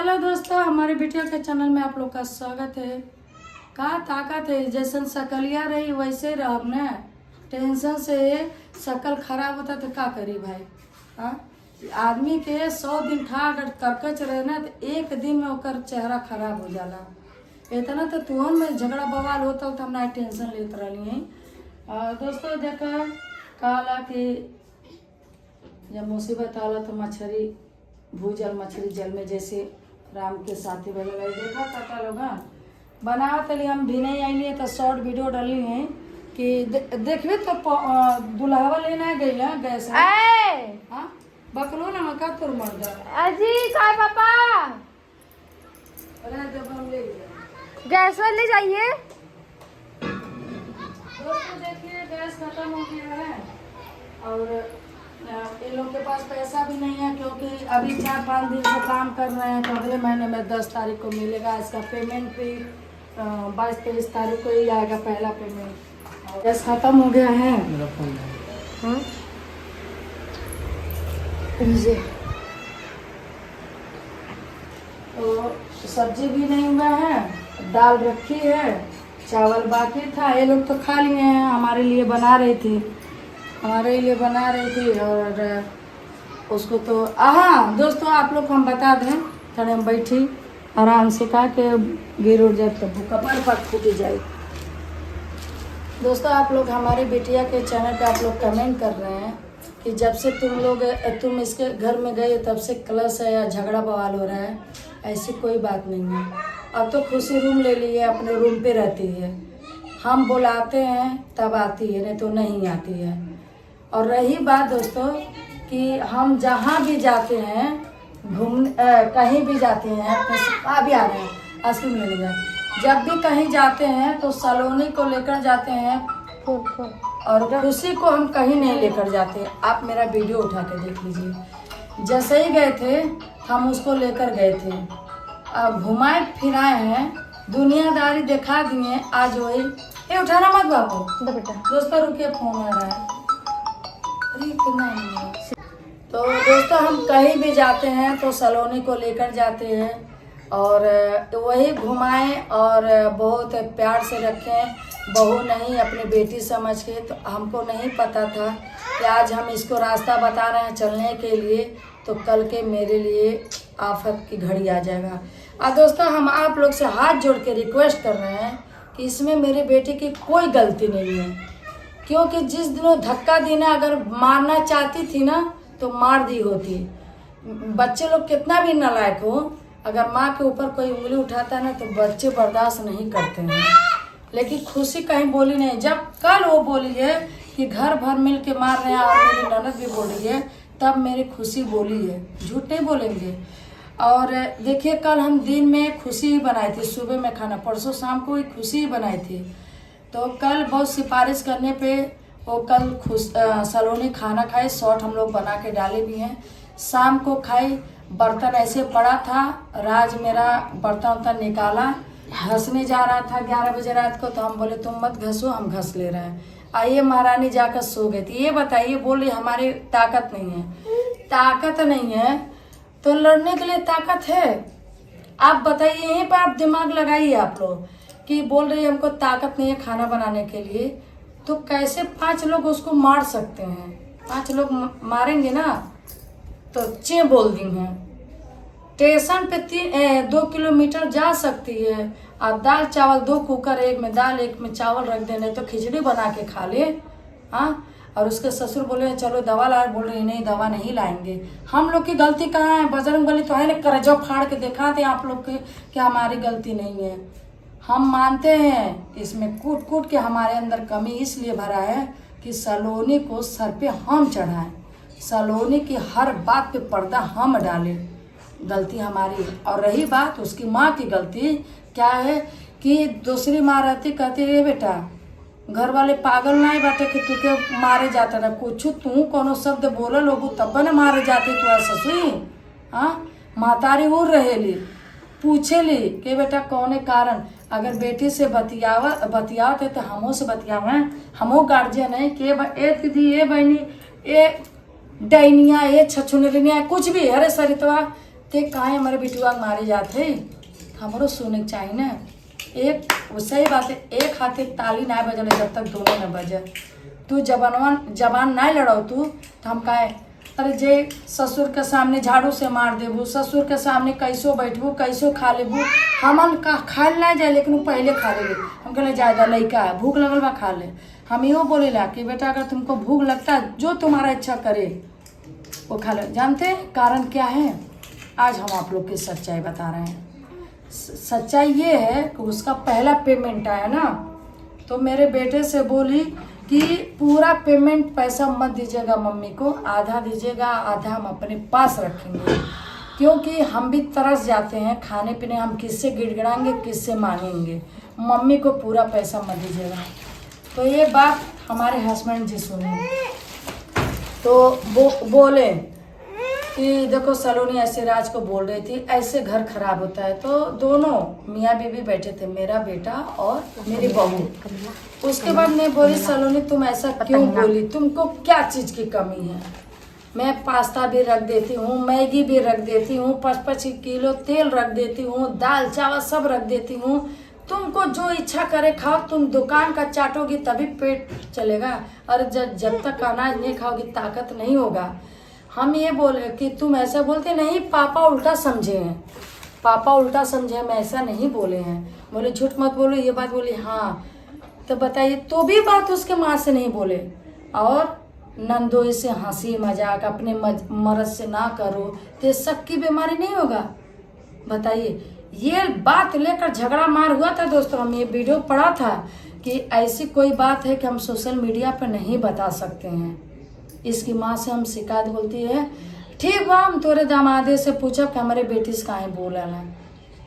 Hello दोस्तों, हमारे video के चैनल में आप लोग का स्वागत है। का ताकत है, जैसन शकलिया रही वैसे रह न। टेंशन से शकल खराब होता तो का करी भाई। हाँ, आदमी के 100 दिन खा अगर तरकच रहे ना तो एक दिन में ओकर चेहरा खराब हो जाला। इतना तो तुहन में झगड़ा बवाल होता तो हम ना टेंशन लेते रही हैं। दोस्तों देखा कहला कि जब मुसीबत आला तो मछली भूजल मछली जल में, जैसे राम के साथी बने गए देखा काटा लोग बनाओ तली हम भी नहीं आई तो शॉर्ट वीडियो डाली हैं कि देखबे तो दुल्हावा लेना गई है गैस। हाँ बकलो ना मका तोर मर्द अजी काय पापा अरे जब हम ले गैस ले जाइए। दोस्तों देखिए गैस खत्म हो गया है और इन लोग के पास पैसा भी नहीं है क्योंकि अभी 4-5 दिन से काम कर रहे हैं तो अगले महीने में 10 तारीख को मिलेगा। इसका पेमेंट भी 22-23 तारीख को ही आएगा पहला पेमेंट। गैस खत्म हो गया है। मेरा फोन है तो सब्जी भी नहीं हुआ है, दाल रखी है, चावल बाकी था। ये लोग तो खा लिए हैं, हमारे लिए बना रही थी और उसको तो हाँ दोस्तों आप लोग को हम बता दें थोड़े हम बैठी आराम से कहा कि गिर उड़ जाए तो कपार पर फूट जाए। दोस्तों आप लोग हमारे बिटिया के चैनल पे आप लोग कमेंट कर रहे हैं कि जब से तुम इसके घर में गए तब से क्लश है या झगड़ा बवाल हो रहा है। ऐसी कोई बात नहीं है। अब तो खुशी रूम ले ली है, अपने रूम पे रहती है। हम बुलाते हैं तब आती है, नहीं तो नहीं आती है। और रही बात दोस्तों कि हम जहाँ भी जाते हैं कहीं भी जाते हैं भी आ रहे हैं आइसक्रीम लेने गए, जब भी कहीं जाते हैं तो सलोनी को लेकर जाते हैं और खुशी को हम कहीं नहीं लेकर जाते। आप मेरा वीडियो उठा के देख लीजिए। जैसे ही गए थे हम उसको लेकर गए थे, अब घुमाए फिराए हैं, दुनियादारी दिखा दिए। आज वही ये उठाना मत बाबू बेटा। दोस्तों रुके फोन आ रहा है। तो दोस्तों हम कहीं भी जाते हैं तो सलोनी को लेकर जाते हैं और वही घुमाएं और बहुत प्यार से रखें। बहू नहीं अपनी बेटी समझ के। तो हमको नहीं पता था कि आज हम इसको रास्ता बता रहे हैं चलने के लिए तो कल के मेरे लिए आफत की घड़ी आ जाएगा। और दोस्तों हम आप लोग से हाथ जोड़ के रिक्वेस्ट कर रहे हैं कि इसमें मेरे बेटे की कोई गलती नहीं है, क्योंकि जिस दिनों धक्का देना अगर मारना चाहती थी ना तो मार दी होती। बच्चे लोग कितना भी नालायक हो, अगर माँ के ऊपर कोई उंगली उठाता है ना तो बच्चे बर्दाश्त नहीं करते हैं। लेकिन खुशी कहीं बोली नहीं। जब कल वो बोली है कि घर भर मिल के मार रहे हैं और मेरी ननद भी बोली है, तब मेरी खुशी बोली है, झूठ नहीं बोलेंगे। और देखिए कल हम दिन में खुशी ही बनाई थी, सुबह में खाना, परसों शाम को ही खुशी ही बनाई थी। तो कल बहुत सिफारिश करने पे वो कल सलोनी खाना खाई, शॉर्ट हम लोग बना के डाले भी हैं। शाम को खाई, बर्तन ऐसे पड़ा था, राज मेरा बर्तन वर्तन निकाला, घसने जा रहा था 11 बजे रात को। तो हम बोले तुम मत घसो, हम घस ले रहे हैं। आइए महारानी जाकर सो गई थी। ये बताइए, बोल रही हमारी ताकत नहीं है। ताकत नहीं है तो लड़ने के लिए ताकत है। आप बताइए, यहीं पर आप दिमाग लगाइए आप लोग कि बोल रही है हमको ताकत नहीं है खाना बनाने के लिए, तो कैसे 5 लोग उसको मार सकते हैं? 5 लोग मारेंगे ना तो चे बोल दी हैं। स्टेशन पे 2 किलोमीटर जा सकती है। आप दाल चावल 2 कुकर, एक में दाल एक में चावल रख देने तो खिचड़ी बना के खा ले। हाँ, और उसके ससुर बोले चलो दवा ला, बोल रहे नहीं दवा नहीं लाएंगे। हम लोग की गलती कहाँ है? बजरंगबली तो है ना, करजो फाड़ के दिखाते आप लोग के कि हमारी गलती नहीं है। हम मानते हैं इसमें कूट कूट के हमारे अंदर कमी इसलिए भरा है कि सलोनी को सर पे हम चढ़ाएं, सलोनी की हर बात पे पर्दा हम डालें। गलती हमारी। और रही बात उसकी माँ की गलती, क्या है कि दूसरी माँ रहती कहती रे बेटा घर वाले पागल नहीं बाटे कि तुके मारे जाता था, कुछ तू कोनो शब्द बोलल होगू तब न मारे जाते तुआ ससुई। हाँ, मातारी उड़ रहेली, पूछेली कि बेटा कौने कारण। अगर बेटी से बतियावत है तो हमों से बतियावे, हमो गार्जियन है कि ए दीदी, ए बहनी, ए डैनिया, ए छछुनरिया, कुछ भी अरे सरितवा ते काहे हमारे बिटुआ के मारे जाते हमरो सुने के चाहिए ना। एक सही बात है, एक हाथे ताली ना बजले जब तक दोनों न बजे। तू जबान ना लड़ाओ तू तो हम काहे। अरे जे ससुर के सामने झाड़ू से मार देबू, ससुर के सामने कैसो बैठबू कैसो खा लेबू। हमन का खाए ना जाए लेकिन वो पहले खा ले। हम कहले ज़्यादा लड़का है, भूख लगल बा खा ले। हम यो बोलेला कि बेटा अगर तुमको भूख लगता है जो तुम्हारा इच्छा करे वो खा लो। जानते हैं कारण क्या है? आज हम आप लोग की सच्चाई बता रहे हैं। सच्चाई ये है कि उसका पहला पेमेंट आया ना, तो मेरे बेटे से बोली कि पूरा पेमेंट पैसा मत दीजिएगा मम्मी को, आधा दीजिएगा, आधा हम अपने पास रखेंगे। क्योंकि हम भी तरस जाते हैं खाने पीने, हम किससे गिड़गिड़ाएंगे किससे मांगेंगे। मम्मी को पूरा पैसा मत दीजिएगा। तो ये बात हमारे हस्बैंड जी सुने तो बोले कि देखो सलोनी ऐसे राज को बोल रही थी, ऐसे घर खराब होता है। तो दोनों मियाँ बीवी बैठे थे, मेरा बेटा और मेरी बहू। उसके बाद मैं बोली सलोनी तुम ऐसा क्यों बोली, तुमको क्या चीज़ की कमी है? मैं पास्ता भी रख देती हूँ, मैगी भी रख देती हूँ, 5-5 किलो तेल रख देती हूँ, दाल चावल सब रख देती हूँ। तुमको जो इच्छा करे खाओ। तुम दुकान का चाटोगी तभी पेट चलेगा, और जब तक अनाज नहीं खाओगी ताकत नहीं होगा। हम ये बोले कि तुम ऐसा बोलते नहीं, पापा उल्टा समझे हैं, पापा उल्टा समझे, हम ऐसा नहीं बोले हैं। बोले झूठ मत बोलो, ये बात बोली। हाँ तो बताइए, तो भी बात उसके माँ से नहीं बोले। और नंदोई से हंसी मजाक अपने मर्द से ना करो तो सबकी बीमारी नहीं होगा। बताइए, ये बात लेकर झगड़ा मार हुआ था दोस्तों। हम ये वीडियो पढ़ा था कि ऐसी कोई बात है कि हम सोशल मीडिया पर नहीं बता सकते हैं। इसकी माँ से हम शिकायत बोलती है, ठीक बा हम तोरे दामादे से पूछब कि हमारे बेटी से काहे बोला है।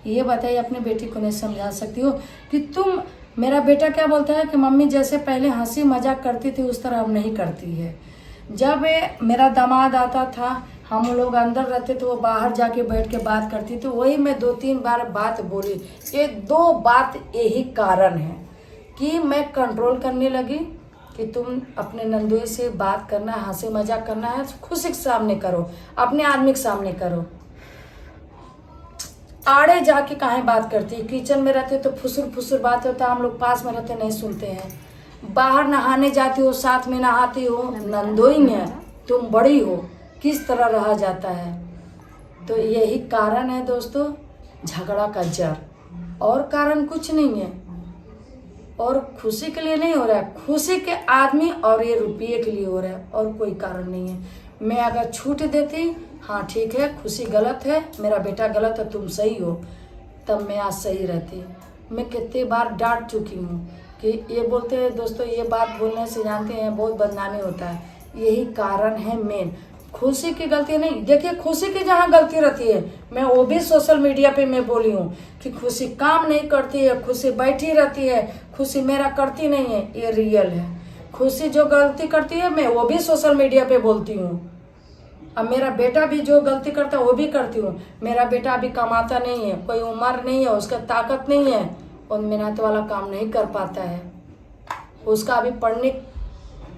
ये बताइए, अपने बेटी को नहीं समझा सकती हो कि तुम। मेरा बेटा क्या बोलता है कि मम्मी जैसे पहले हंसी मजाक करती थी उस तरह अब नहीं करती है। जब मेरा दामाद आता था, हम लोग अंदर रहते तो वो बाहर जाके बैठ के बात करती थी। वही मैं 2-3 बार बात बोली। ये 2 बात यही कारण है कि मैं कंट्रोल करने लगी कि तुम अपने नंदोई से बात करना है, हंसी मजाक करना है, खुशी के सामने करो, अपने आदमी के सामने करो। आड़े जाके काहे बात करती है? किचन में रहते तो फुसुर फुसुर बात होता, हम लोग पास में रहते नहीं सुनते हैं। बाहर नहाने जाती हो, साथ में नहाती हो, नंदोई में तुम बड़ी हो, किस तरह रहा जाता है। तो यही कारण है दोस्तों झगड़ा का जड़, और कारण कुछ नहीं है। और खुशी के लिए नहीं हो रहा है, खुशी के आदमी और ये रुपये के लिए हो रहा है, और कोई कारण नहीं है। मैं अगर छूट देती, हाँ ठीक है खुशी गलत है, मेरा बेटा गलत है, तुम सही हो, तब मैं आज सही रहती। मैं कितने बार डांट चुकी हूँ कि ये बोलते हैं दोस्तों, ये बात बोलने से जानते हैं बहुत बदनामी होता है। यही कारण है मेन, खुशी की गलती नहीं। देखिए, खुशी की जहाँ गलती रहती है, मैं वो भी सोशल मीडिया पे मैं बोली हूँ कि खुशी काम नहीं करती है, खुशी बैठी रहती है, खुशी मेरा करती नहीं है, ये रियल है। खुशी जो गलती करती है मैं वो भी सोशल मीडिया पे बोलती हूँ। अब मेरा बेटा भी जो गलती करता है वो भी करती हूँ। मेरा बेटा अभी कमाता नहीं है, कोई उम्र नहीं है, उसका ताकत नहीं है और मेहनत वाला काम नहीं कर पाता है। उसका अभी पढ़ने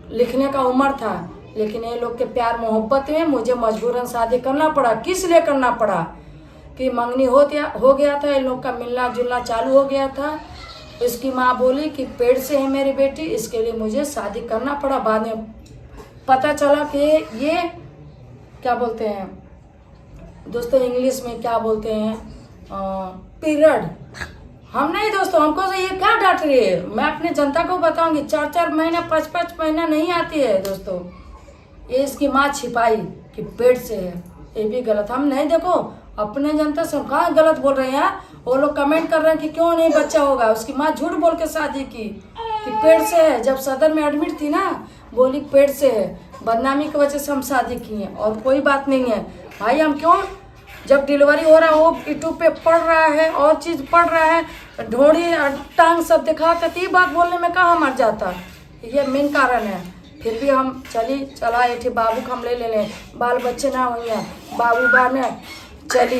लिखने का उम्र था, लेकिन ये लोग के प्यार मोहब्बत में मुझे मजबूरन शादी करना पड़ा। किस लिए करना पड़ा कि मंगनी हो गया था, ये लोग का मिलना जुलना चालू हो गया था। इसकी माँ बोली कि पेट से है मेरी बेटी, इसके लिए मुझे शादी करना पड़ा। बाद में पता चला कि ये क्या बोलते हैं दोस्तों, इंग्लिश में क्या बोलते हैं, पीरियड। हम नहीं दोस्तों, हमको तो ये क्या डांट रही है। मैं अपने जनता को बताऊंगी, 4-4 महीना 5-5 महीना नहीं आती है दोस्तों। ये इसकी माँ छिपाई कि पेट से है, ये भी गलत। हम नहीं, देखो अपने जनता से कहाँ गलत बोल रहे हैं। वो लोग कमेंट कर रहे हैं कि क्यों नहीं बच्चा होगा। उसकी माँ झूठ बोल के शादी की कि पेट से है। जब सदर में एडमिट थी ना, बोली पेट से है। बदनामी की वजह से हम शादी की हैं, और कोई बात नहीं है भाई। हम क्यों, जब डिलीवरी हो रहा है वो यूट्यूब पे पढ़ रहा है और चीज़ पढ़ रहा है, ढोड़ी टांग सब दिखाता, तो ये बात बोलने में कहाँ मर जाता। ये मेन कारण है। फिर भी हम चला एठे बाबू को हम ले लें, बाल बच्चे ना हुई, बाबू बाने चली।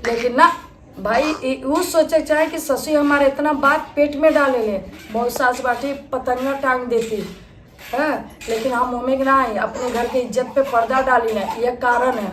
लेकिन ना भाई, वो सोचे चाहे कि ससुर हमारे इतना बात पेट में डाले ले। बहुत सास बाटी पतंगा टांग देती है, लेकिन हम उम्मीद ना है, अपने घर की इज्जत पे पर्दा डाली है। यह कारण है।